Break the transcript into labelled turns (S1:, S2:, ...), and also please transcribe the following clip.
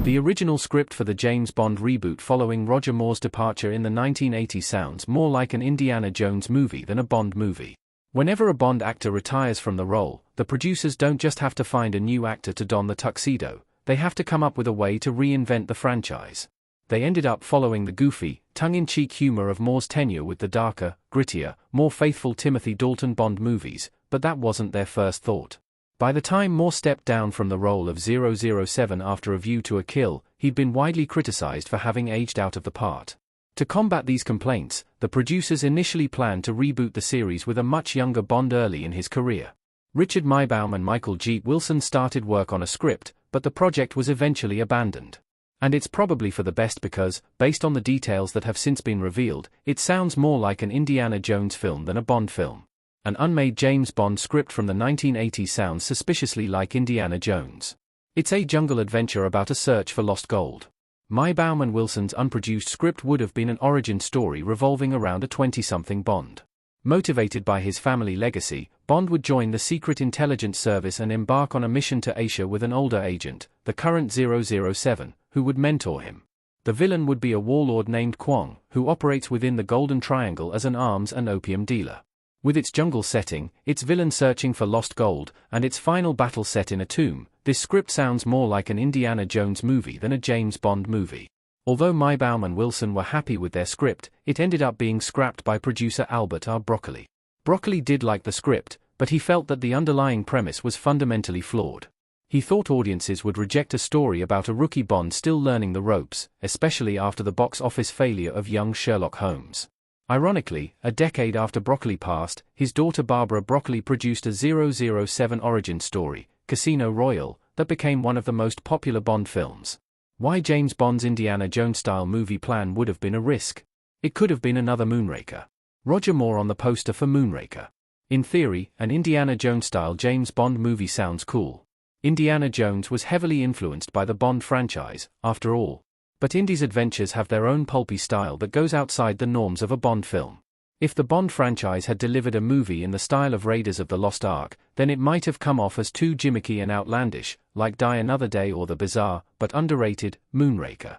S1: The original script for the James Bond reboot following Roger Moore's departure in the 1980s sounds more like an Indiana Jones movie than a Bond movie. Whenever a Bond actor retires from the role, the producers don't just have to find a new actor to don the tuxedo, they have to come up with a way to reinvent the franchise. They ended up following the goofy, tongue-in-cheek humor of Moore's tenure with the darker, grittier, more faithful Timothy Dalton Bond movies, but that wasn't their first thought. By the time Moore stepped down from the role of 007 after A View to a Kill, he'd been widely criticized for having aged out of the part. To combat these complaints, the producers initially planned to reboot the series with a much younger Bond early in his career. Richard Maybaum and Michael G. Wilson started work on a script, but the project was eventually abandoned. And it's probably for the best because, based on the details that have since been revealed, it sounds more like an Indiana Jones film than a Bond film. An unmade James Bond script from the 1980s sounds suspiciously like Indiana Jones. It's a jungle adventure about a search for lost gold. Maybaum and Wilson's unproduced script would have been an origin story revolving around a 20-something Bond. Motivated by his family legacy, Bond would join the Secret Intelligence Service and embark on a mission to Asia with an older agent, the current 007, who would mentor him. The villain would be a warlord named Kwong, who operates within the Golden Triangle as an arms and opium dealer. With its jungle setting, its villain searching for lost gold, and its final battle set in a tomb, this script sounds more like an Indiana Jones movie than a James Bond movie. Although Maybaum and Wilson were happy with their script, it ended up being scrapped by producer Albert R. Broccoli. Broccoli did like the script, but he felt that the underlying premise was fundamentally flawed. He thought audiences would reject a story about a rookie Bond still learning the ropes, especially after the box office failure of young Sherlock Holmes. Ironically, a decade after Broccoli passed, his daughter Barbara Broccoli produced a 007 origin story, Casino Royale, that became one of the most popular Bond films. Why James Bond's Indiana Jones-style movie plan would have been a risk? It could have been another Moonraker. Roger Moore on the poster for Moonraker. In theory, an Indiana Jones-style James Bond movie sounds cool. Indiana Jones was heavily influenced by the Bond franchise, after all. But Indy's adventures have their own pulpy style that goes outside the norms of a Bond film. If the Bond franchise had delivered a movie in the style of Raiders of the Lost Ark, then it might have come off as too gimmicky and outlandish, like Die Another Day or the bizarre, but underrated, Moonraker.